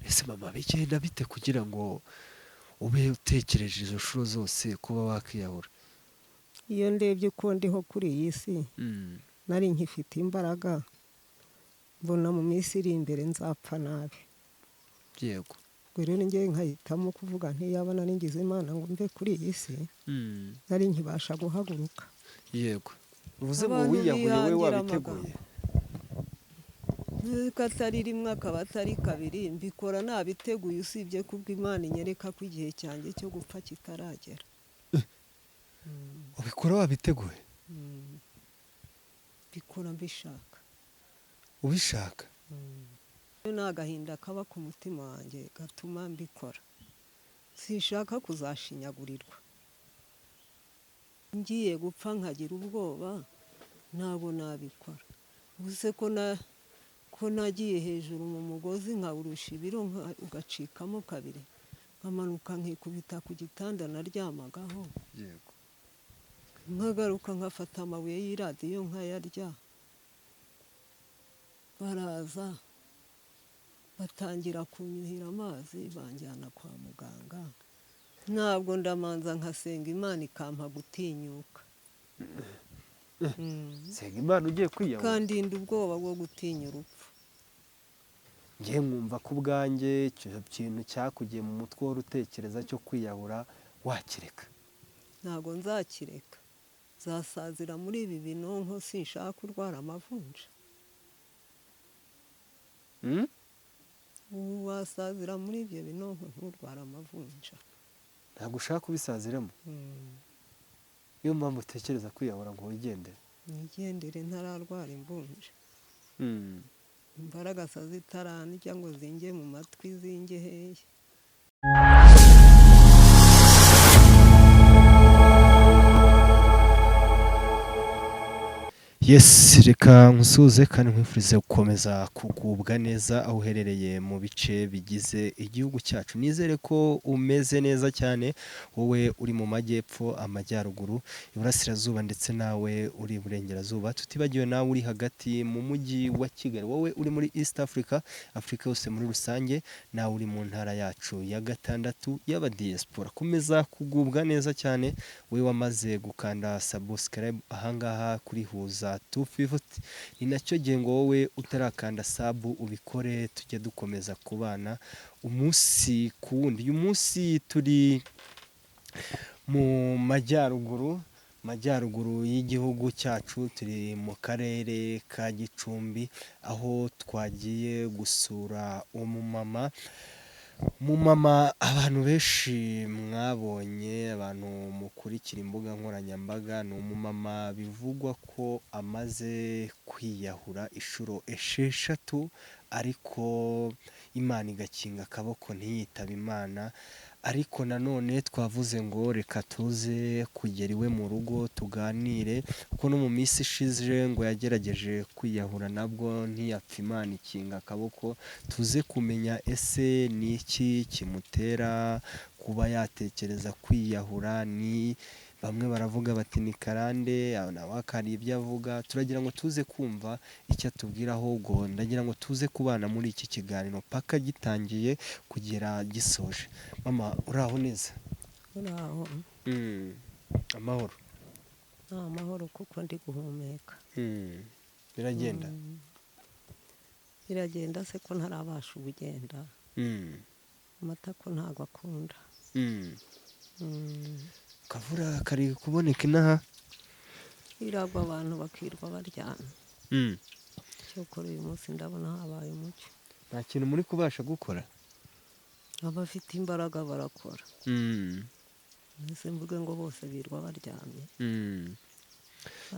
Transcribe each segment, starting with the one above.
ese mama bigenda bite kugira ngo ube utekereje izo nshuro zose kuba wakiyahura? iyo ndebye uko ndiho kuri iyi si nari nkifite imbaraga mbona mu minsi iri imbere nzapfa nabi. yego ubwo rero njyewe nkahitamo kuvuga ntiyaba nari ngize Imana ngo mve kuri iyi si nari nkibasha guhaguruka. yego uvuze ngo Abantu wiyahuye we bihangira wabiteguye? ko atari rimwe akaba atari kabiri mbikora nabiteguye, usibye kubwo Imana inyereka ko igihe cyanjye cyo gupfa kitaragera. ubikora wabiteguye? mbikora mbishaka. ubishaka? ni agahinda kaba ku mutima wanjye gatuma mbikora. sinshaka kuzashinyagurirwa. ngiye gupfa nkagira ubwoba ntabwo nabikora. ubuse ko nagiye hejuru mu mugozi nkawurusha ibiro ugacikamo kabiri, nkamanuka nkikubita ku gitanda naryamagaho, yego nkagaruka nkafata amabuye y'iradiyo nkayarya. baraza batangira kunyuhira amazi banjyana kwa muganga. ntabwo ndamanza nkasenga Imana ikampa gutinyuka. senga Imana ugiye kwiyahura? kandinda ubwoba bwo gutinya urupfu. ngiye nkumva ko ubwanjye icyo kintu cyakugiye mu mutwe wari utekereza cyo kwiyahura wakireka. ntabwo nzakireka. nzasazira muri ibi binonko, sinshaka kurwara amavunja. wasazira muri ibyo binonko nturwara amavunja. ntabwo ushaka kubisaziramo? niyo mpamvu utekereza kwiyahura ngo wigendere? nigendere ntararwara imvunja. imbaraga zitarandya ngo zinge mu matwi zinge hehe. Yes, reka nkusuze kandi nkwifurize gukomeza kugubwa neza aho uherereye mu bice bigize igihugu cyacu. Nizere ko umeze neza cyane, wowe uri mu majyepfo, amajyaruguru, iburasirazuba ndetse nawe uri iburengerazuba, tutibagiwe nawe uri hagati mu mujyi wa Kigali, wowe uri muri East Africa, Afurika yose muri rusange, nawe uri mu ntara yacu ya gatandatu y'abadiaspora. Komeza kugubwa neza cyane, wowe wamaze gukanda subscribe ahangaha kuri Huza 250, ni nacyo gihe ngo wowe utarakanda sabu ubikore, tujye dukomeza kubana umunsi ku wundi. uyu munsi turi mu majyaruguru y'igihugu cyacu, turi mu karere ka Gicumbi, aho twagiye gusura umumama abantu benshi mwabonye, abantu mukurikira imbuga nkoranyambaga. ni umumama bivugwa ko amaze kwiyahura inshuro 6, ariko Imana igakinga akaboko ntiyitaba Imana. ariko nanone twavuze ngo reka tuze kugera iwe mu rugo tuganire, kuko no mu minsi ishize ngo yagerageje kwiyahura nabwo ntiyapfa, Imana ikinga akaboko. tuze kumenya ese ni iki kimutera kuba yatekereza kwiyahura. ni bamwe baravuga bati ni karande, nawe akari ibyo avuga. turagira ngo tuze kumva icyo atubwira, ahubwo ndagira ngo tuze kubana muri iki kiganiro paka gitangiye kugera gisoje. Mama, uraho neza? uraho. amahoro? nta amahoro kuko ndi guhumeka. biragenda? biragenda se ko ntarabasha ubugenda. amata ko ntabwo akunda. kavura kari kuboneka inaha? iragwa abantu bakirwa baryana. cyokora uyu munsi ndabona habaye umucyo. nta kintu muri kubasha gukora? abafite imbaraga barakora. mbese mvuge ngo bose birwa baryamye.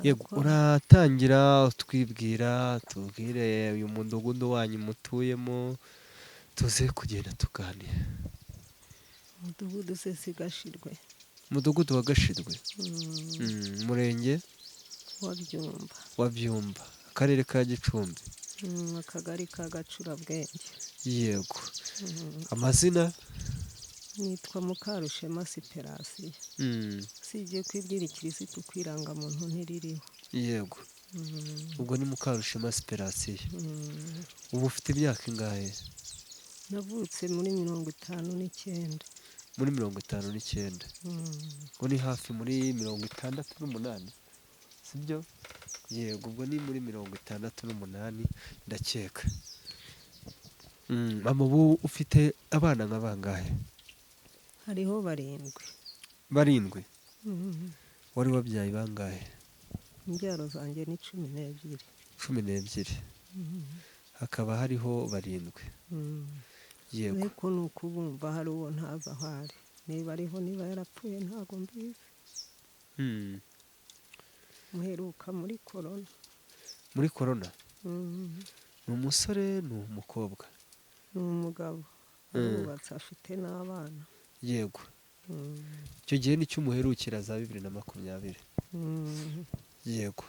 yego, uratangira utwibwira, tubwire uyu mudugudu wanyu mutuyemo, tuze kugenda tuganira. umudugudu se si Gashirwe. umudugudu wa Gashirwe? umurenge wa Byumba, akarere ka Gicumbi, akagari ka Gacurabwenge. yego. amazina? nitwa Mukarushema Siperasiya. usibye ko iry'irikirisitu kwirangamuntu ntiririho. yego. ubwo ni Mukarushema Siperasiya. ubu ufite imyaka ingahe? navutse muri 59. muri 59. ngo ni hafi muri 68, sibyo? Yego, ubwo ni muri 68 ndakeka. Mama, ubu ufite abana nka bangahe? hariho 7. 7. wari wabyaye bangahe? imbyaro zanjye ni 12. 12. hakaba hariho 7. Yego. ariko ni ukubumva hari uwo ntazi aho ari, niba ariho niba yarapfuye ntabwo mbizi. muheruka muri korona. muri korona? Mm. ni umusore ni umukobwa? ni umugabo arubatse afite n'abana. Yego. icyo gihe nicyo umuherukira za 2020. Yego.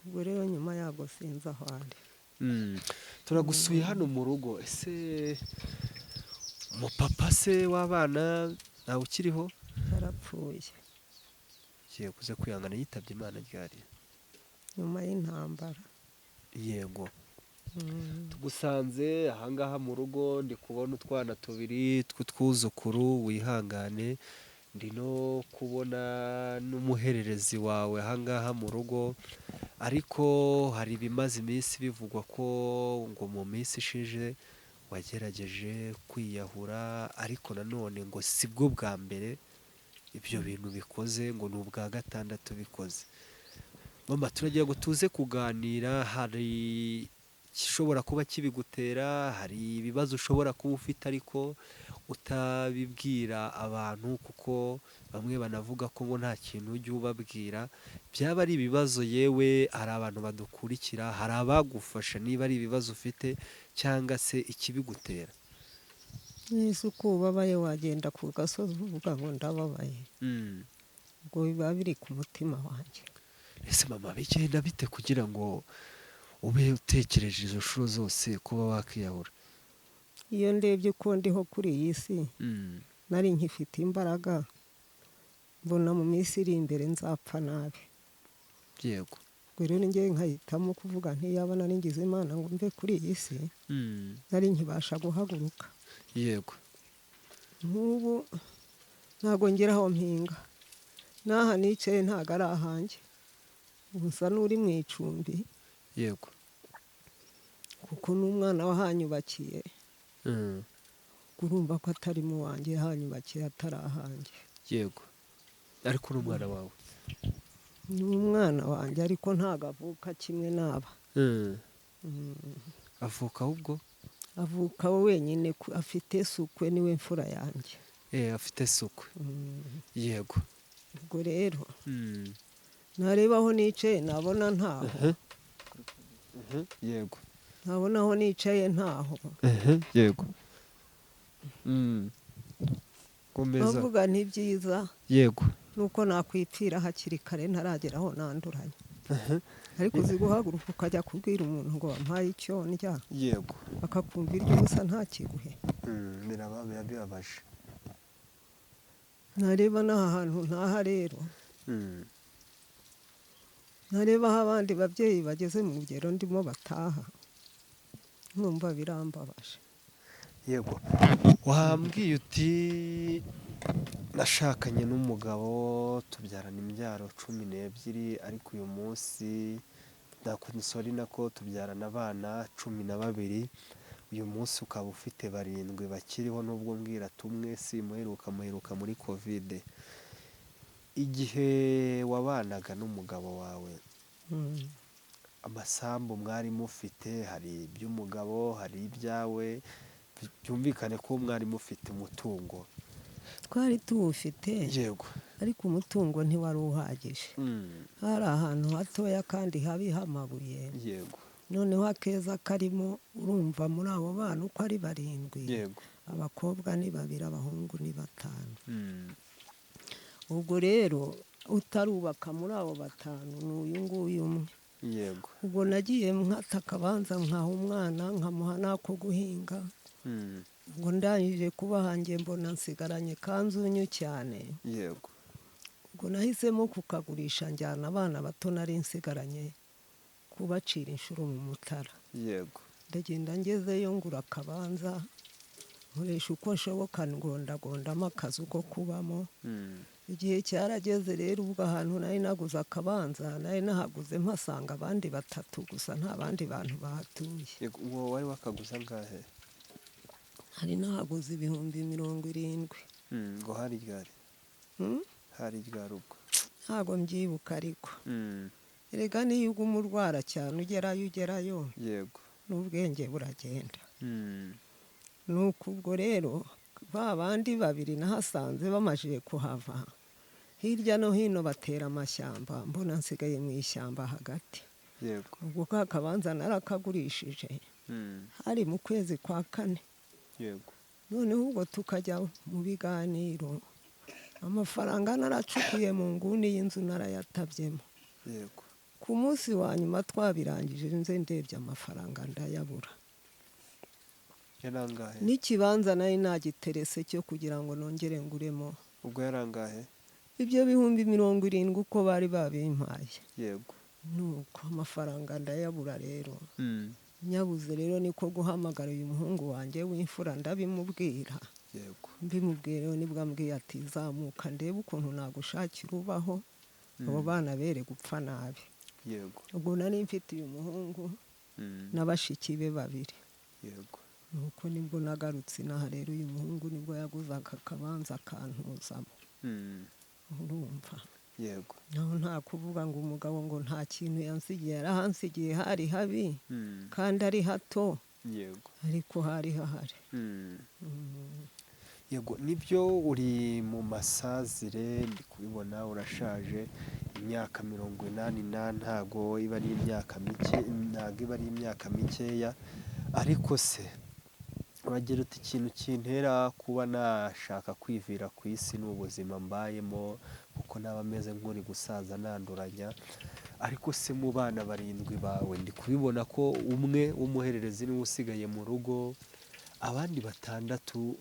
ubwo rero nyuma yabwo sinzi aho ari. turagusuye hano mu rugo. ese umupapa se w'abana ntawe ukiriho? yarapfuye Yego, uze kwihangana, yitabye Imana ryari? nyuma y'intambara. Yego. tugusanze ahangaha mu rugo, ndi kubona utwana 2 tw'utwuzukuru, wihangane. ndi no kubona n'umuhererezi wawe ahangaha mu rugo, ariko hari ibimaze iminsi bivugwa ko ngo mu minsi ishize wagerageje kwiyahura, ariko nanone ngo si bwo bwa mbere ibyo bintu bikoze, ngo ni ubwa 6 bikoze. Mama, turagira ngo tuze kuganira. hari gishobora kuba kibigutera, hari ibibazo ushobora kuba ufite ariko utabibwira abantu, kuko bamwe banavuga ko ngo nta kintu ujya ubabwira. byaba ari ibibazo, yewe hari abantu badukurikira, hari abagufasha niba ari ibibazo ufite cyangwa se ikibigutera. nese uko ubabaye wagenda ku gasozi uvuga ngo ndababaye, ubwo biba biri ku mutima wanjye. ese mama, bigenda bite kugira ngo ube utekereje izo nshuro zose kuba wakiyahura? iyo ndebye ko ndiho kuri iyi si, nari nkifite imbaraga, mbona mu minsi iri imbere nzapfa nabi. Yego. ubwo rero njye nkahitamo kuvuga ntiyaba nari ngize Imana ngo mve kuri iyi si, nari nkibasha guhaguruka. Yego. nk'ubu ntabwo ngira aho mpinga, n'aha nicaye ntabwo ari ahanjye, gusa n'uri mu icumbi. Yego. kuko n'umwana wahanyubakiye, urumva ko atari mu wanjye, hanyubakiye atari ahanjye. Yego. ariko n'umwana wawe? ni umwana wanjye ariko ntabwo avuka kimwe n'aba. avuka ahubwo? avuka wenyine, afite sukwe, niwe mfura yanjye. afite sukwe. Yego. ubwo rero nareba aho nicaye nabona ntaho. Yego. nabona aho nicaye ntaho. Yego. komeza. bavuga ni byiza. Yego. nuko nakwipfira hakiri kare ntaragera aho nanduranye. ariko uzi guhaguruka ukajya kubwira umuntu ngo wampaye icyo ndya. Yego. akakumva iry'ubusa ntakiguhe. birababaje. nareba n'aha hantu ntaha rero, nareba aho abandi babyeyi bageze mu rugero ndimo bataha, nkumva birambabaje. Yego. wambwiye uti nashakanye n'umugabo tubyarana imbyaro 12, ariko uyu munsi nakonsori nako tubyarana abana 12. uyu munsi ukaba ufite 7 bakiriho, nubwo mbwira tumwe simuheruka muri covid. igihe wabanaga n'umugabo wawe, amasambu mwari mufite, hari iby'umugabo hari ibyawe, byumvikane ko mwari mufite umutungo. twari tuwufite. Yego. ariko umutungo ntiwari uhagije. hari ahantu hatoya kandi habi hamabuye. Yego. noneho akeza karimo, urumva muri abo bana uko ari 7. Yego. abakobwa ni 2, abahungu ni 5. ubwo rero utarubaka muri abo 5 ni uyu nguyu umwe. Yego. ubwo nagiye nkata akabanza nkaha umwana, nkamuha n'ako guhinga. ubwo ndangije kuba hanjye mbona nsigaranye kanzunyu cyane. Yego. ubwo nahisemo kukagurisha, njyana abana bato nari nsigaranye kubacira inshuro mu Mutara. Yego. ndagenda ngezeyo ngura akabanza nkoresha uko nshoboka ngondagondamo akazu ko kubamo. Mm. Igihe cyarageze rero ubwo ahantu nari naguze akabanza nari nahaguze mpasanga abandi batatu gusa nta bandi bantu bahatuye. Yego, uwo wari wakaguze angahe? Hari nahaguze 70,000. Ngo hari ryari? Hmm? Hari ryari ubwo? Ntago mbyibuka ariko. Mm. Erega niyo uguma urwara cyane ugerayo Yego. n'ubwenge buragenda. Mm. Nuko ubwo rero ba bandi babiri nahasanze bamajije kuhava, hirya no hino batera amashyamba, mbona nsigaye mu ishyamba hagati. Yego. Ubwo ka kabanza narakagurishije, Mm. hari mu kwezi kwa 4. Yego. Noneho ubwo tukajya mu biganiro, amafaranga naracukuye mu nguni y'inzu narayatabyemo. Yego. Ku munsi wa nyuma twabirangije nze ndebye amafaranga ndayabura. Yarangahe? N'ikibanza nari nagiterese cyo kugira ngo nongere nguremo. Ubwo yarangahe? Ibyo 70,000 uko bari babimpaye. Yego. Nuko amafaranga ndayabura rero. Mm. Nyabuze rero niko guhamagara uyu muhungu wanjye w'imfura ndabimubwira. Yego. Mbimubwira nibwo ambwiye ati zamuka ndebe ukuntu nagushakira ubaho abo bana bere gupfa nabi. Yego. Ubwo nari mfite uyu muhungu Mm. n'abashiki be babiri. Yego. Nuko nibwo nagarutse inaha rero uyu muhungu nibwo yaguze aka kabanza akantuzamo. Mm. Urumva? Yego. Naho nta kuvuga ngo umugabo ngo nta kintu yansigiye, yarahansigiye hari habi Mm. kandi ari hato Yego. ariko hari hahari. Mm. Mm. Yego, nibyo uri mu masazire ndi kubibona urashaje, imyaka 80 ntago iba ari imyaka mike, ntago iba ari imyaka mikeya, ariko se uragira uti ikintu kintera kuba nashaka kwivira ku isi n'ubuzima mbayemo kuko naba meze nk'uri gusaza nanduranya, ariko se mu bana 7 bawe ndi kubibona ko umwe w'umuhererezi niwe usigaye mu rugo, abandi 6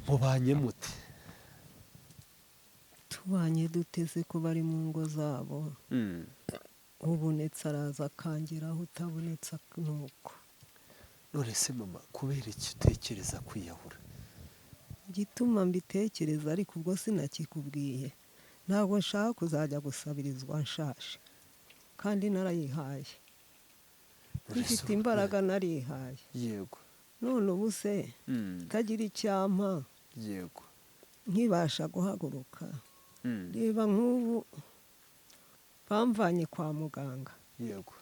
mubanye mute? Tubanye duteze ko bari mu ngo zabo. Mm. Ubonetse araza akangeraho, utabonetse nuko. None se mama, kubera iki utekereza kwiyahura? Igituma mbitekereza ariko ubwo sinakikubwiye. Ntabwo nshaka kuzajya gusabirizwa nshaje. Kandi narayihaye. Mfite imbaraga narihaye. Yego. None ubu se Mm. tagira icyampa Yego. nkibasha guhaguruka. Mm. Reba nk'ubu bamvanye kwa muganga. Yego.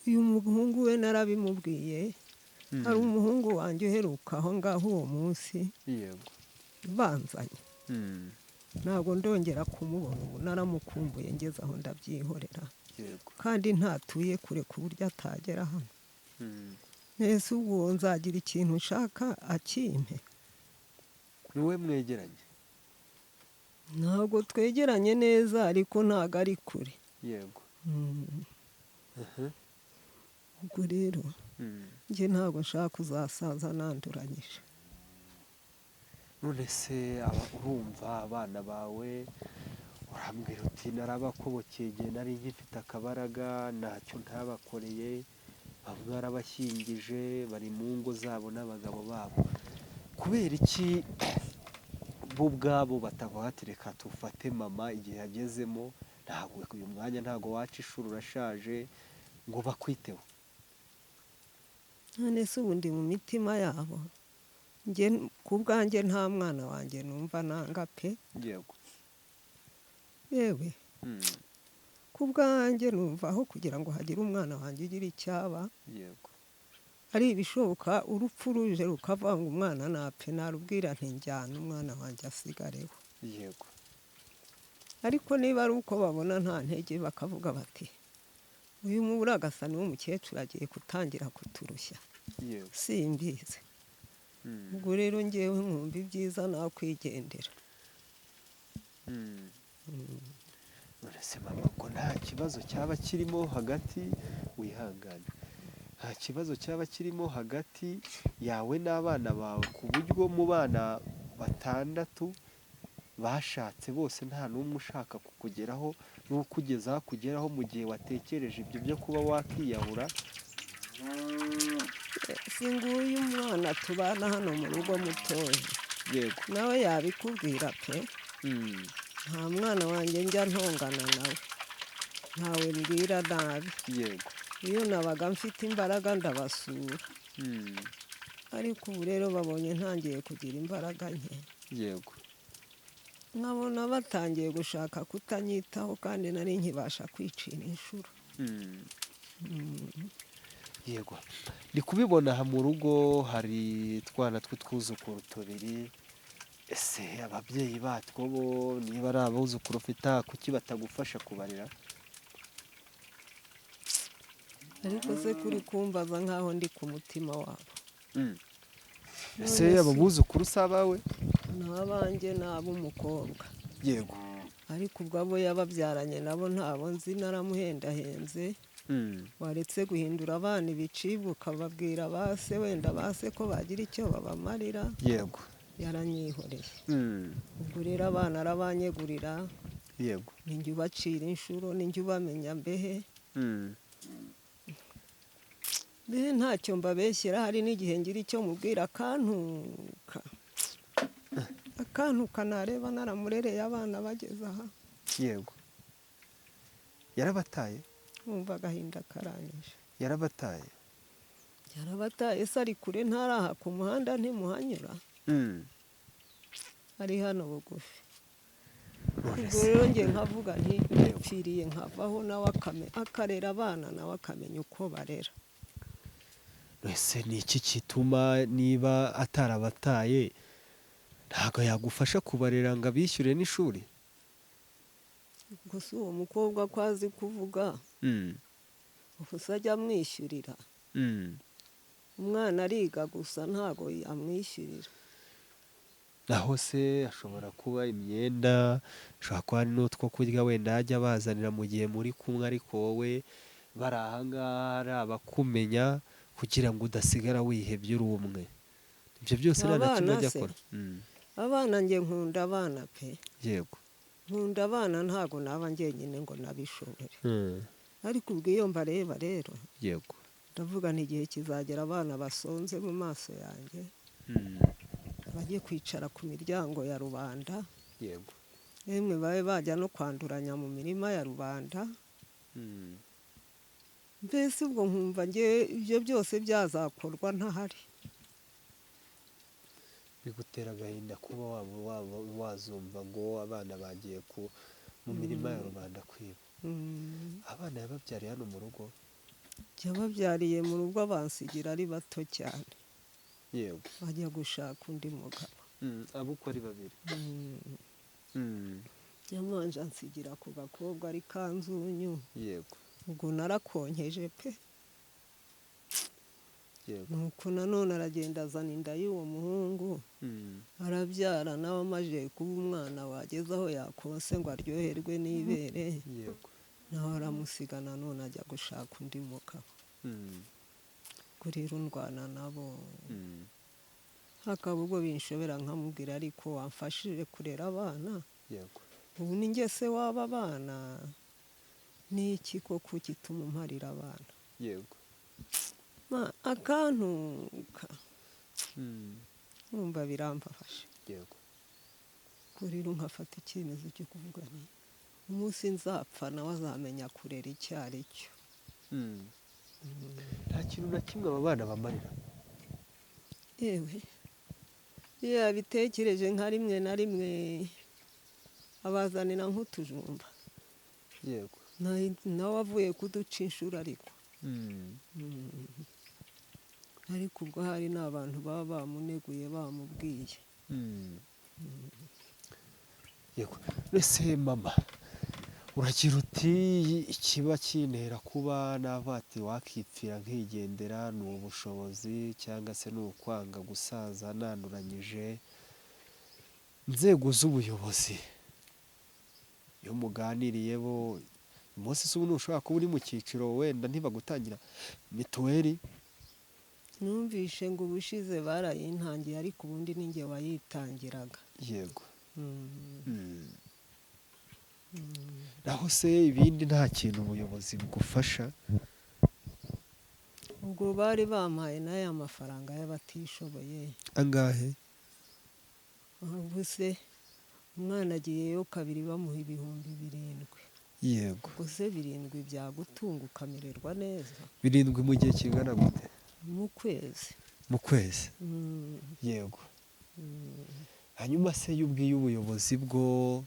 Uyu muhungu we narabimubwiye. Mm. Hari umuhungu wanjye uheruka aho ngaho uwo munsi Yego. banzanye. Mm. Ntabwo ndongera kumubona ubu naramukumbuye ngeze aho ndabyihorera. Yego. Kandi ntatuye kure ku buryo atagera hano. Mm. Nese ubwo nzagira ikintu nshaka akimpe. Niwe mwegeranye? Ntabwo twegeranye neza ariko ntago ari kure. Yego. Mm. Mhm. Ubwo rero Mm. njye ntabwo nshaka kuzasaza nanduranyije. None se urumva abana bawe urambwira uti narabakobokeye igihe nari ngifite akabaraga ntacyo ntabakoreye, bamwe barabashyingije bari mu ngo zabo n'abagabo babo, kubera iki bo ubwabo batavuga ati reka tufate mama igihe yagezemo, ntabwo uyu mwanya ntabwo waca ishuri urashaje ngo bakwiteho? None se ubundi mu mitima yabo njye ku bwanjye nta mwana wanjye numva nanga pe. Yego. Yewe Mm. ku bwanjye numva aho kugira ngo hagire umwana wanjye ugira icyaba Yego. ari ibishoboka urupfu ruje rukavanga umwana napfe narubwira nti njyana umwana wanjye asigareho. Yego. Ariko niba ari uko babona nta ntege bakavuga bati uyu muragasa niwe umukecuru agiye gutangira kuturushya. Yego. Simbizi. Mm. Ubwo rero ngewe nkumva ibyiza nakwigendera. Mm. None se mama ko nta kibazo cyaba kirimo hagati, wihangane, nta kibazo cyaba kirimo hagati yawe n'abana bawe ku buryo mu bana 6 bashatse bose nta n'umwe ushaka kukugeraho n'ukugezaho kugeraho mu gihe watekereje ibyo byo kuba wakiyahura? si nguyu umwana tubana hano mu rugo mutoya yego. nawe yabikubwira pe, nta mwana wanjye njya ntongana nawe, ntawe mbwira nabi, yego. iyo nabaga mfite imbaraga ndabasura, ariko ubu rero babonye ntangiye kugira imbaraga nke, yego. nkabona batangiye gushaka kutanyitaho kandi nari nkibasha kwicira inshuro. Yego, ndi kubibona aha mu rugo hari utwana tw'utwuzukuru tubiri, ese ababyeyi batwo bo niba ari abuzukuru ufite kuki batagufasha kubarera? ariko se kuri kumbaza nk'aho ndi ku mutima wabo. ese abo buzukuru si abawe? ni abanjye ni ab'umukobwa, yego. ariko ubwo abo yababyaranye nabo ntabo nzi, naramuhendahenze, waretse guhindura abana ibicibwa ukababwira base, wenda base ko bagira icyo babamarira, yego. yaranyihoreye. ubwo rero abana arabanyegurira, yego. ninjye ubacira inshuro, ninjye ubamenya mbehe, mbehe ntacyo mbabeshyera, hari n'igihe ngira icyo mubwira akantuka nareba naramurereye abana bageze aha. yego. yarabataye? wumva agahinda karanyije. yarabataye? yarabataye se ari kure, ntaraha ku muhanda ntimuhanyura, ari hano bugufi. ubwo rero njye nkavuga nti mpfiriye nkavaho nawe akarera abana, nawe akamenya uko barera. ese ni iki gituma niba atarabataye ntabwo yagufasha kubarera ngo abishyure n'ishuri? gusa uwo mukobwa ko azi kuvuga, gusa ajya amwishyurira, umwana ariga gusa ntabwo yamwishyurira. naho se ashobora kuba imyenda, ashobora kuba hari n'utwo kurya wenda yajya abazanira mu gihe muri kumwe, ariko wowe bari ahangaha ari abakumenya kugira ngo udasigara wihebye uri umwe. ibyo byose nta na kimwe ajya akora. abana njye nkunda abana pe, yego. nkunda abana, ntabwo naba njyenyine ngo nabishobore, ariko ubwo iyo mbareba rero, yego. ndavuga nti igihe kizagera abana basonze mu maso yanjye, bajye kwicara ku miryango ya rubanda, yego. yemwe babe bajya no kwanduranya mu mirima ya rubanda. mbese ubwo nkumva njye ibyo byose byazakorwa ntahari. bigutera agahinda kuba wazumva ngo abana bagiye mu mirima ya rubanda kwiba. abana yababyariye hano mu rugo? yababyariye mu rugo, abansigira ari bato cyane, yego. bajya gushaka undi mugabo. abo uko ari babiri? yamanje ansigira ku gakobwa ari kanzunyu, yego. ubwo narakonkeje pe, yego. nuko nanone aragenda azana inda y'uwo muhungu, arabyara, nawe amaze kuba umwana wageze aho yakose ngo aryoherwe n'ibere, yego. nawe aramusiga nanone ajya gushaka undi mugabo. kurira undwana nabo, hakaba ubwo binshobera nkamubwira, ariko wamfashije kurera abana, yego. ubu ni njye se w'aba bana, ni iki koko gituma umparira abana? yego. akantuka, numva biramfashe, yego. kurira nkafata icyemezo cyo kuvuga nti umunsi nzapfa nawe azamenya kurera icyo ari cyo. nta kintu na kimwe aba bana bamarira? yewe iyo yabitekereje nka rimwe na rimwe abazanira nk'utujumba, yego. nawe avuye kuduca inshuro, ariko ubwo hari n'abantu baba bamuneguye bamubwiye. yego. ese mama, uragira uti ikiba kintera kuba navati wakipfira nkigendera ni ubushobozi cyangwa se ni ukwanga gusaza nanuranyije? inzego z'ubuyobozi iyo muganiriye bo umunsi se ubu ntushobora kuba uri mu cyiciro wenda ntibagutangira mituweli? numvishe ngo ubushize barayintangiye, ariko ubundi ni njye wayitangiraga. yego. naho se ibindi nta kintu ubuyobozi bugufasha? ubwo bari bampaye n'aya mafaranga y'abatishoboye. angahe? Ubu se umwana agiyeyo kabiri bamuha ibihumbi 7. Yego. Ubwo se 7 byagutunga ukamererwa neza 7 mu gihe kingana gute? mu kwezi. Mu kwezi? Mm, Yego. mm. Hanyuma se iyo ubwiye ubuyobozi bwo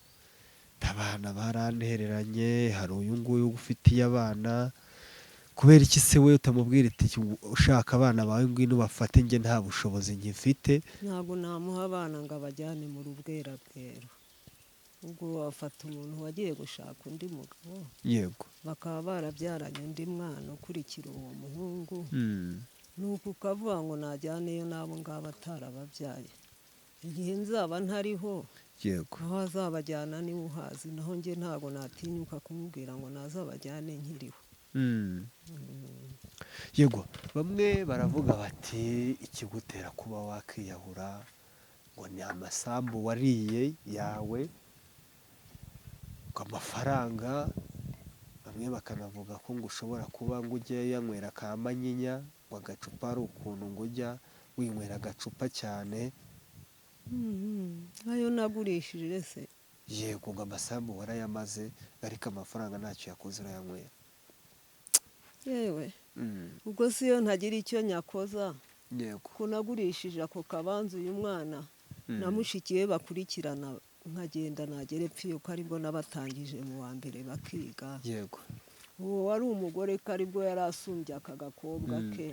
abana barantereranye, hari uyu nguyu ufitiye abana, kubera iki se we utamubwira iti ushaka abana bawe ngwino bafate, njye nta bushobozi nkifite? Ntabwo namuha abana ngo abajyane mu rubwerabwero. Ubwo wafata umuntu wagiye gushaka undi mugabo Yego. bakaba barabyaranye undi mwana ukurikira uwo muhungu, Mm. nuko ukavuga ngo najyaneyo n'abo ngabo atarababyaye. Igihe nzaba ntariho Yego. aho azabajyana niwe uhazi, naho njye ntabwo natinyuka kumubwira ngo nazabajyane nkiriho. Mm. Yego, bamwe baravuga bati ikigutera kuba wakiyahura ngo ni amasambu wariye yawe, ngo amafaranga, bamwe bakanavuga ko ngo ushobora kuba ngo ujye yanywera ka manyinya, ngo agacupa ari ukuntu ngo ujya winywera agacupa cyane. Ayo nagurishije se? Yego, ngo amasambu warayamaze ariko amafaranga ntacyo yakoze urayanywera. Yewe Mm. ubwo si yo ntagira icyo nyakoza, Yego. ko nagurishije ako kabanza uyu mwana na mushiki we bakurikirana, nkagenda nagera epfo ko aribwo nabatangije mu wa mbere bakiga. Yego. Uwo wari umugore ko aribwo yari asumbye aka gakobwa ke.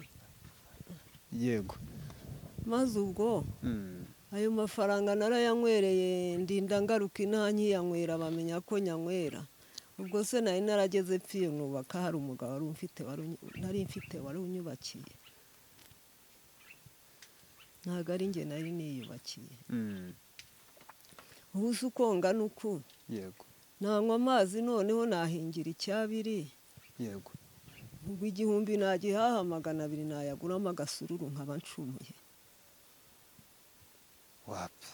Yego. Maze ubwo ayo mafaranga narayanywereye, ndinda ngaruka inaha nkiyanywera, bamenya ko nyanywera. Ubwo se nari narageze epfo nubaka, hari umugabo nari mfite wari unyubakiye. Ntabwo ari njye nari niyubakiye. Ubu se uko ngana uku Yego. nanywa amazi noneho nahingira icyabiri. Yego. Ubwo 1000 nagihaha 200 nayaguramo agasururu nkaba ncumuye. Wapi?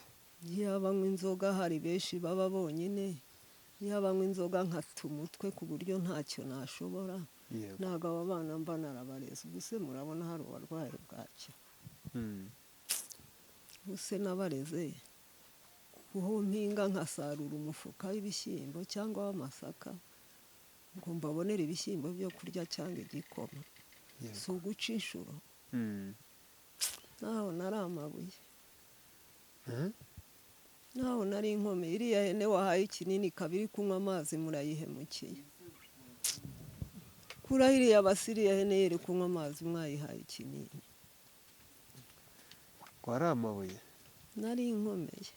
Iyo abanywa inzoga hari benshi baba bonyine, iyo abanywa inzoga nkata umutwe ku buryo ntacyo nashobora. Yego. Ntabwo aba bana mba narabareze. Ubu se murabona hari uwarwaye bwacyo. Ubu se nabareze uho mpinga nkasarura umufuka w'ibishyimbo cyangwa w'amasaka ngo mbabonere ibishyimbo byo kurya cyangwa igikoma. Si uguca inshuro. Naho nari amabuye. Naho nari inkomeye. Iriya hene wahaye ikinini kabiri kunywa amazi murayihemukiye. Kuraho iriya basiriya hene yere kunywa amazi mwayihaye ikinini. Wari amabuye? Nari inkomeye.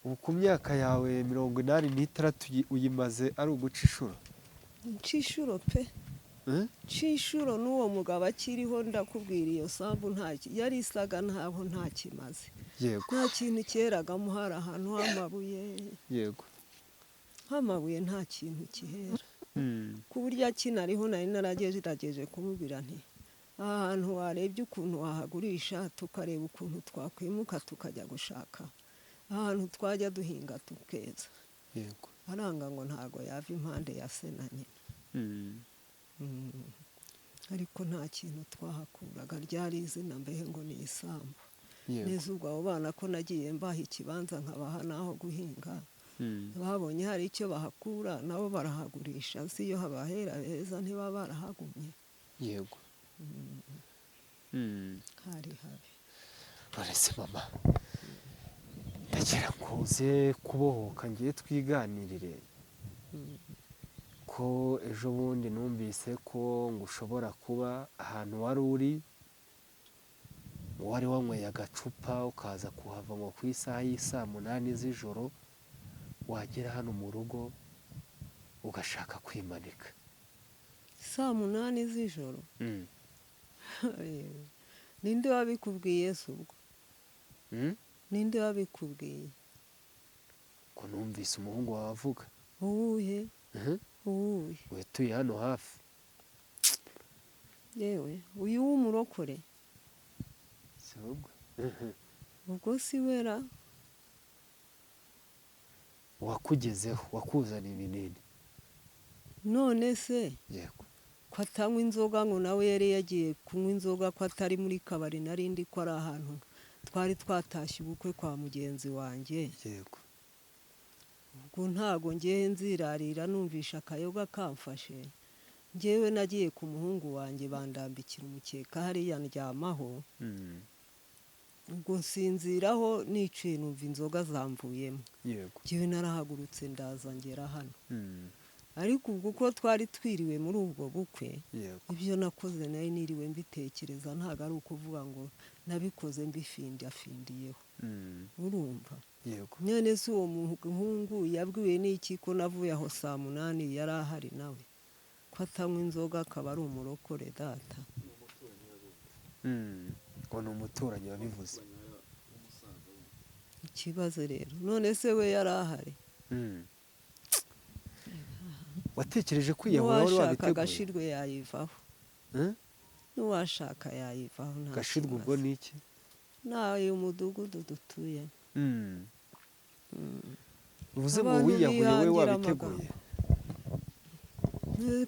Ubu ku myaka yawe 86 uyimaze ari uguca inshuro? Nca inshuro pe. Nca inshuro n'uwo mugabo akiriho ndakubwira iyo sambu yari isaga ntaho ntakimaze. Yego. Nta kintu cyeragamo, hari ahantu h'amabuye. Yego. H'amabuye nta kintu kihera. Ku buryo akinariho nari naragerageje kumubwira nti aha hantu warebye ukuntu wahagurisha, tukareba ukuntu twakwimuka tukajya gushaka ahantu twajya duhinga tukeza. Yego. Aranga ngo ntago yava impande ya se na nyina. Ariko nta kintu twahakuraga, ryari izina mbehe ngo ni isambu. Neza ubwo abo bana ko nagiye mbaha ikibanza nkabaha n'aho guhinga, babonye hari icyo bahakura nabo barahagurisha. Si iyo habahera heza ntibaba barahagumye. Yego. Hari habi. Uretse mama, ndagira ngo uze kubohoka ngiye twiganirire, ko ejo bundi numvise ko ngo ushobora kuba ahantu wari uri wari wanyweye agacupa ukaza kuhava ngo ku isaha y'isaa 8 z'ijoro, wagera hano mu rugo ugashaka kwimanika. Saa 8 z'ijoro? Ninde wabikubwiye se ubwo? Ninde wabikubwiye? Ko numvise umuhungu wawe avuga. Uwuhe? Uwuhe? Wetuye hano hafi. Yewe uyu w'umurokore? Si ubwo? Ubwo si wera? Wakugezeho, wakuzana ibinini. None se? Yego. ko atanywa inzoga ngo nawe yari yagiye kunywa inzoga ko atari muri kabari narindi ko ari ahantu twari twatashye ubukwe kwa mugenzi wanjye yego ubwo ntago ngewe nzirarira numvisha akayoga kamfashe ngewe nagiye ku muhungu wanjye bandambikira umukeka hariya ndyamaho ubwo nsinziraho niciye numva inzoga zamvuyemo yego ngewe narahagurutse ndaza ngera hano ariko ubwo uko twari twiriwe muri ubwo bukwe yego ibyo nakoze nayo niriwe mbitekereza ntabwo ari ukuvuga ngo nabikoze mbifindafindiyeho urumva yego none se uwo muhungu yabwiwe n'iki ko navuye aho saa 8 yari ahari nawe ko atanywa inzoga akaba ari umurokore data ngo ni umuturanyi wabivuze ikibazo rero none se we yari ahari watekereje kwiyahura wari n'uwashaka wabiteguye agashirwe yayivaho n'uwashaka yayivaho nta gashirwa ubwo kibazo. ni iki nawe umudugudu dutuye uvuze ngo Abantu wiyahuye we bihangira wabiteguye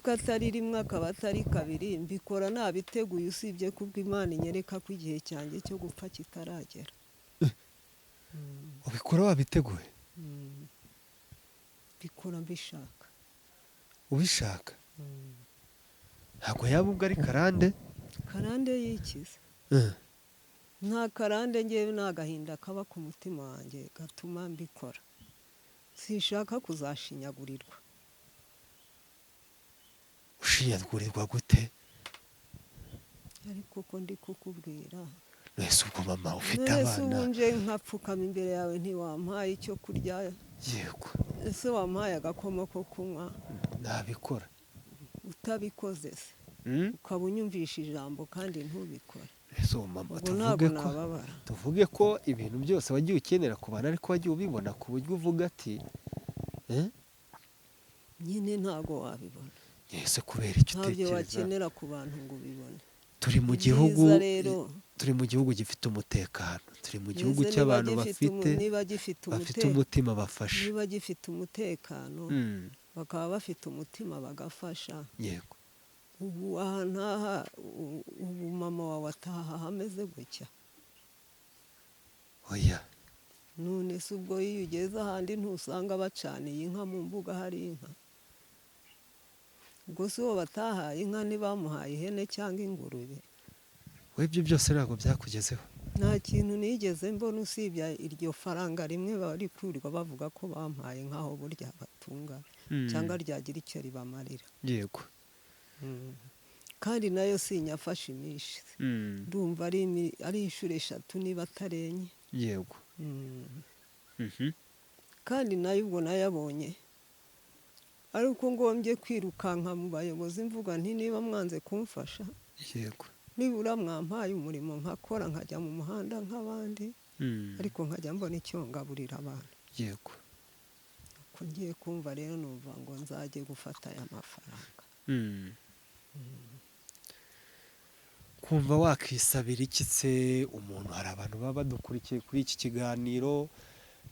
ko atari rimwe akaba atari kabiri mbikora nabiteguye usibye kubwo Imana inyereka ko igihe cyanjye cyo gupfa kitaragera ubikora wabiteguye mbikora mbishaka ubishaka ntabwo yaba ubwo ari karande karande yikize nta karande ngewe ni agahinda kaba ku mutima wanjye gatuma mbikora sinshaka kuzashinyagurirwa ushinyagurirwa gute ariko ko ndi kukubwira wese ubwo mama ufite nese abana ubunje nkapfukama imbere yawe ntiwampaye icyo kurya yego ese wampaye agakoma ko kunywa nabikora utabikoze se ukaba unyumvisha ijambo kandi ntubikore ese uwo mama ubwo ntabwo tuvuge ko nababara tuvuge ko ibintu byose wagiye ukenera ku bantu ariko wagiye ubibona ku buryo uvuga ati nyine ntabwo wabibona ese kubera icyo ntabyo utekereza wakenera ku bantu ngo ubibone turi mu gihugu Ibyiza rero turi mu gihugu gifite umutekano turi mu gihugu mbese cy'abantu niba bafite umutima bafasha niba gifite umutekano bakaba bafite umutima bagafasha yego ubu aha ntaha ubu mama wawe ataha hameze gutya oya none se ubwo iyo ugeze ahandi ntusanga bacaniye inka mu mbuga hari inka ubwo si uwo batahaye inka ntibamuhaye ihene cyangwa ingurube we ibyo byose ntabwo byakugezeho nta kintu nigeze mbona usibye iryo faranga rimwe bari kwirirwa bavuga ko bampaye nk'aho burya batunga cyangwa ryagira icyo ribamarira yego kandi nayo sinyafashe imishi ndumva ari inshuro 3 niba atarenye yego kandi nayo ubwo nayabonye ariko ngombye kwirukanka mu bayobozi mvuga nti niba mwanze kumfasha yego nibura mwampaye umurimo nkakora nkajya mu muhanda nk'abandi ariko nkajya mbona icyo ngaburira abantu yego ko ngiye kumva rero numva ngo nzajye gufata aya mafaranga kumva wakisabira iki se umuntu hari abantu baba badukurikiye kuri iki kiganiro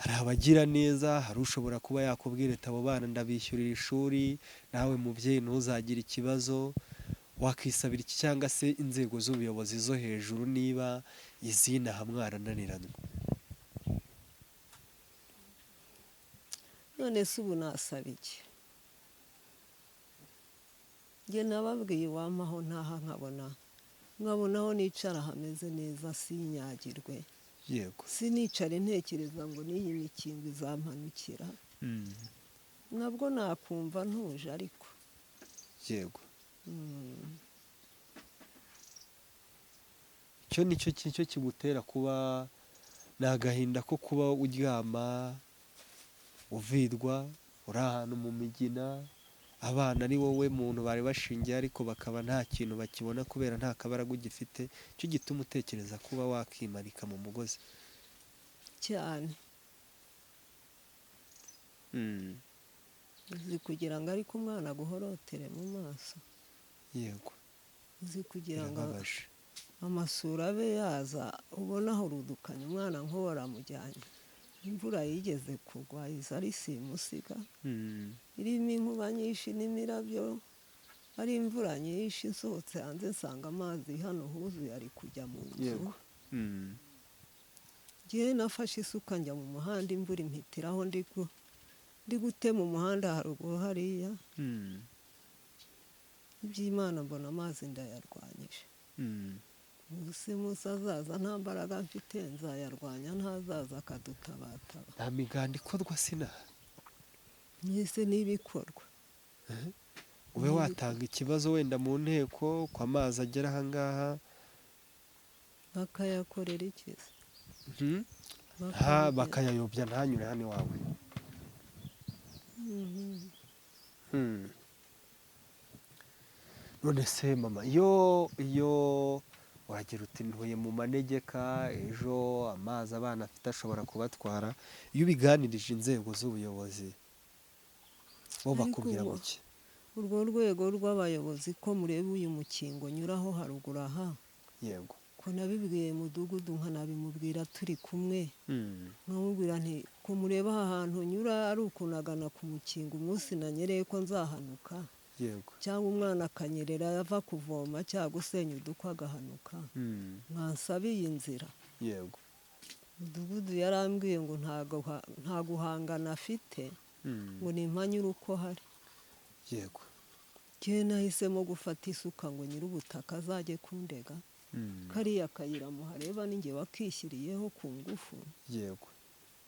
hari abagira neza hari ushobora kuba yakubwira ati abo bana ndabishyurira ishuri nawe mubyeyi ntuzagire ikibazo wakisabira iki cyangwa se inzego z'ubuyobozi zo hejuru niba izinaha mwarananiranywe none se ubu nasaba iki njye nababwiye iwamaho ntaha nkabonaho nicara hameze neza sinyagirwe yego sinicare ntekereza ngo n'iyi mikingo izampanukira nabwo nakumva ntuje ariko yego icyo nicyo kigutera kuba ni agahinda ko kuba uryama uvirwa uri ahantu mu migina abana ari wowe muntu bari bashingiye ariko bakaba nta kintu bakibona kubera nta kabaraga ugifite cyo gituma utekereza kuba wakimarika mu mugozi cyane uzi kugira ngo ariko umwana aguhorotere mu maso yego uzi kugira ngo birababaje amasura abe yaza ubona aho urudukanye umwana nk'uwo waramujyanye imvura yigeze kugwa iza ari simusiga irimo inkuba nyinshi n'imirabyo ari imvura nyinshi nsohotse hanze nsanga amazi hano huzuye ari kujya mu nzu. yego. Ngewe nafashe isuka njya mu muhanda imvura impitiraho ndi gutema umuhanda haruguru hariya. Iby'Imana mbona amazi ndayarwanyije. Ubuse Musa azaza nta mbaraga mfite nzayarwanya, ntazaza akadutabataba. nta miganda ikorwa sina Mwese n'ibikorwa. ube watanga ikibazo wenda mu nteko ko amazi agera aha ngaha Bakayakorera iki se? bakayayobya ntanyure hano iwawe. None se mama, iyo wagira uti ntuye mu manegeka, ejo amazi abana afite ashobora kubatwara, iyo ubiganirije inzego z'ubuyobozi bo bakubwira Ariko muke? urwo rwego rw'abayobozi ko mureba uyu mukingo nyuraho haruguru aha, Yego. ko nabibwiye mudugudu nkanabimubwira turi kumwe, nkamubwira nti ko mureba aha hantu nyura ari ukunagana ku mukingo, umunsi nanyereye ko nzahanuka, Yego. cyangwa umwana akanyerera yava kuvoma cyangwa gusenya udukwi agahanuka, mwansabiye inzira. Yego. Mudugudu yarambwiye ngo nta guhangana afite, ngo nimpanyure uko hari. Yego. Njyewe nahisemo gufata isuka ngo nyir'ubutaka azajye kundega, kariya kayira muhareba ninjye wakishyiriyeho ku ngufu. Yego.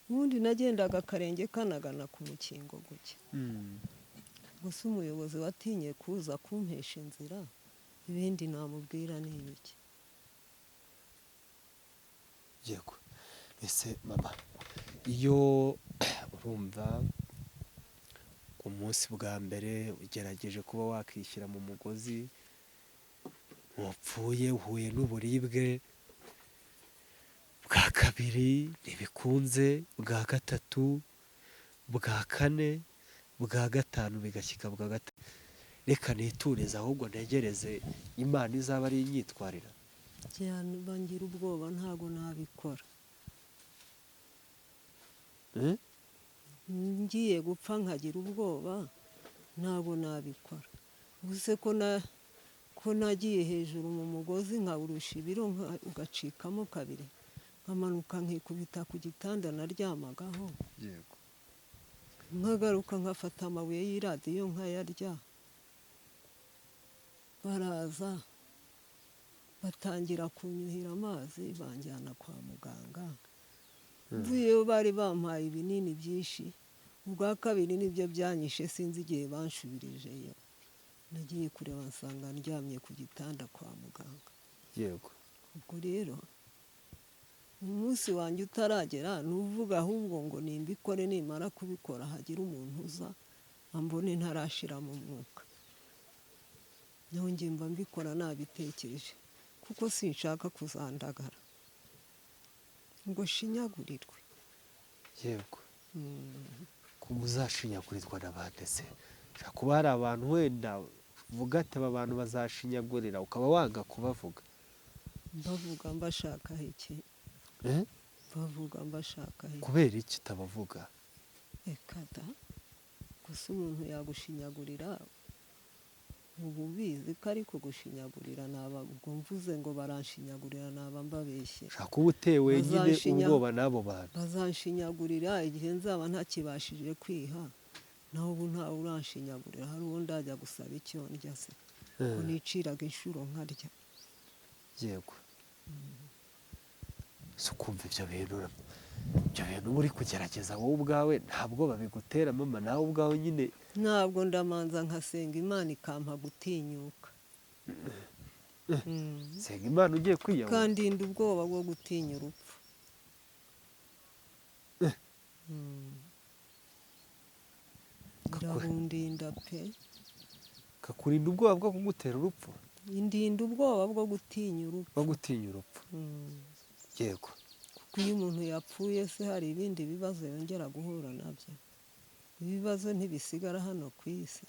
Ubundi nagendaga akarenge kanagana ku mukingo guke. Gusa umuyobozi watinye kuza kumpesha inzira, ibindi namubwira ni ibiki. Yego. Ese mama, iyo urumva ku munsi bwa mbere ugerageje kuba wakishyira mu mugozi, wapfuye uhuye n'uburibwe, bwa kabiri ntibikunze, bwa gatatu, bwa kane, bwa gatanu bigashyika bwa gatanu, reka niturize ahubwo ntegereze Imana izaba ari inyitwarira. Bangira ubwoba ntabwo nabikora. Ngiye gupfa nkagira ubwoba ntabwo nabikora. Ubuse ko nagiye hejuru mu mugozi nkawurusha ibiro ugacikamo kabiri, nkamanuka nkikubita ku gitanda naryamagaho, Yego. nkagaruka nkafata amabuye y'iradiyo nkayarya. Baraza batangira kunyuhira amazi banjyana kwa muganga. Mvuyeyo bari bampaye ibinini byinshi, ubwa kabiri nibyo byanyishe sinzi igihe banshubirijeyo. Nagiye kureba nsanga ndyamye ku gitanda kwa muganga. Yego. Ubwo rero umunsi wanjye utaragera nuvuga ahubwo ngo nimbikore, nimara kubikora hagira umuntu uza ambone ntarashira mu mwuka. Nongeye mba mbikora nabitekereje kuko sinshaka kuzandagara ngo shinyagurirwe. Yego. Ko muzashinyagurirwa n'abandi se? Shaka kuba hari abantu wenda uvuga ati aba bantu bazashinyagurira, ukaba wanga kubavuga. Mbavuga mbashakaho iki? Bavuga mbashakaho iki? Kubera iki utabavuga? Reka da, gusa umuntu yagushinyagurira uba ubizi ko ariko gushinyagurira ubwo mvuze ngo baranshinyagurira naba mbabeshye. Shaka kuba utewe nyine ubwoba n'abo bantu. Bazanshinyagurira igihe nzaba ntakibashije kwiha, naho ubu ntawe uranshinyagurira. Hari uwo ndajya gusaba icyo ndya se ko niciraga inshuro nkarya. Yego. Si ukumva ibyo bintu uba uri kugerageza wowe ubwawe ntabwo babigutera mama, nawe ubwawe nyine. Ntabwo ndamanza nkasenga Imana ikampa gutinyuka. Senga Imana ugiye kwiyahura. Kandinda ubwoba bwo gutinya urupfu. Ndabundinda pe. Kakurinda ubwoba bwo kugutera urupfu? Indinda ubwoba bwo gutinya urupfu. Bwo gutinya urupfu. Yego. Kuko iyo umuntu yapfuye se hari ibindi bibazo yongera guhura nabyo. Ibibazo ntibisigara hano ku isi.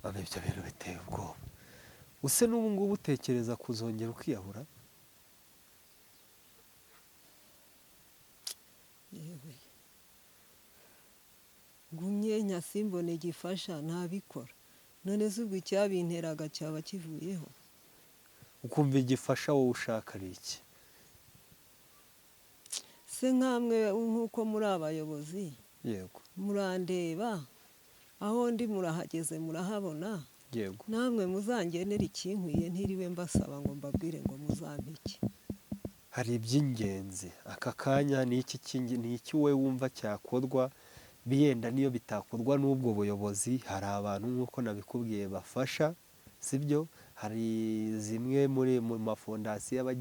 Mama, ibyo bintu biteye ubwoba. Use n'ubu ngubu utekereza kuzongera ukiyahura? Yewe. ngumye nyasimbone gifasha ntabikora, none se ubwo icyabinteraga cyaba kivuyeho? ukumva igifasha wowe ushaka ari iki? se nkamwe nk'uko muri abayobozi yego murandeba, aho ndi murahageze murahabona, yego namwe muzangenera ikinkwiye ntiriwe mbasaba ngo mbabwire ngo muzampe iki. hari iby'ingenzi aka kanya ni iki wowe wumva cyakorwa, biyenda niyo bitakorwa n'ubwo buyobozi, hari abantu nk'uko nabikubwiye bafasha, sibyo? hari zimwe mu mafondasiyo aba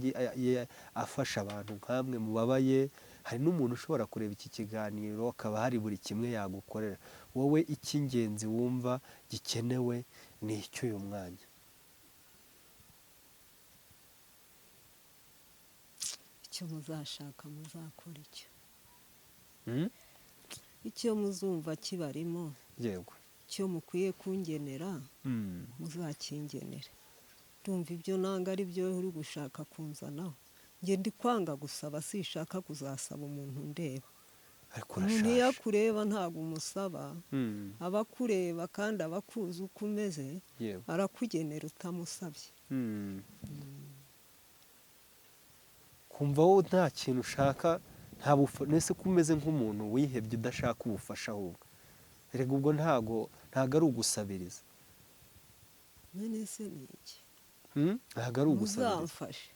afasha abantu nk'amwe mubabaye, hari n'umuntu ushobora kureba iki kiganiro akaba hari buri kimwe yagukorera. wowe icy'ingenzi wumva gikenewe ni icy'uyu mwanya? icyo muzashaka muzakora icyo, icyo muzumva kibarimo, yego icyo mukwiye kungenera muzakingenere. ndumva ibyo nanga ari byo uri gushaka kunzanaho. njye ndi kwanga gusaba, sishaka kuzasaba umuntu ndeba. ariko umuntu iyo urashaje. akureba ntabwo umusaba, aba akureba kandi aba akuzi uko umeze, yego arakugenera utamusabye. kumva wowe nta kintu ushaka, nese ko umeze nk'umuntu wihebye udashaka ubufasha ahubwo. erega ubwo ntago ari ugusabiriza. none se ni iki? ntago ari ugusabiriza. muzamfashe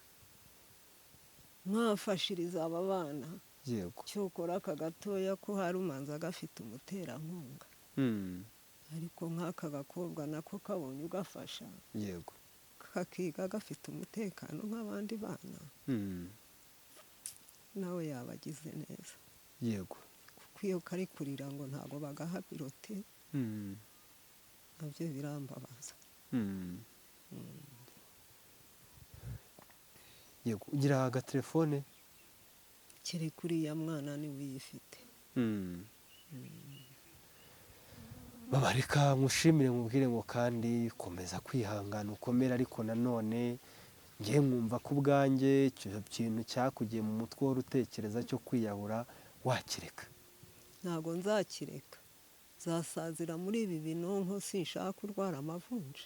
mwafashiriza aba bana, yego cyokora aka gatoya ko hari umanza gafite umuterankunga, ariko nk'aka gakobwa nako kabonye ugafasha, yego kakiga gafite umutekano nk'abandi bana, nawe yaba agize neza. yego kuko iyo kari kurira ngo ntabwo bagaha birote, nabyo birambabaza. yego ugira agatelefone? kiri kuriya mwana niwe uyifite. babareka nkushimire mubwire ngo kandi komeza kwihangana ukomere, ariko nanone ngiye nkumva ko ubwanjye icyo kintu cyakugiye mu mutwe wari utekereza cyo kwiyahura wakireka. ntabwo nzakireka, zasazira muri ibi binonko, sinshaka kurwara amavunja.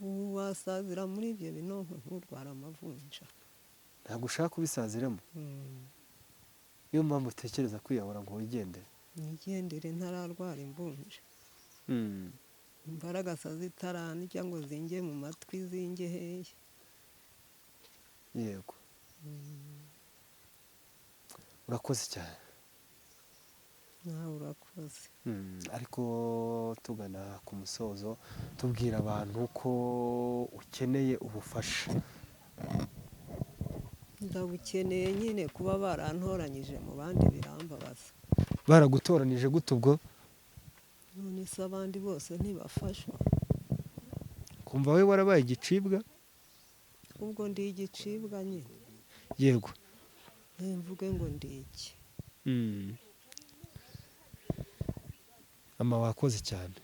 ubu wasazira muri ibyo binonko nturwara amavunja. ntabwo ushaka kubisaziramo? niyo mpamvu utekereza kwiyahura ngo wigendere? nigendere ntararwara imvunja. imbaraga zitarandya ngo zinge mu matwi, zinge hehe. yego urakoze cyane. nawe urakoze. ariko tugana ku musozo, tubwira abantu ko ukeneye ubufasha. ndabukeneye nyine, kuba barantoranyije mu bandi birambabaza. baragutoranije gute ubwo? none se abandi bose ntibafashwa? kumva we warabaye igicibwa? ubwo ndi igicibwa nyine. yego mvuge ngo ndi iki. ama wakoze cyane.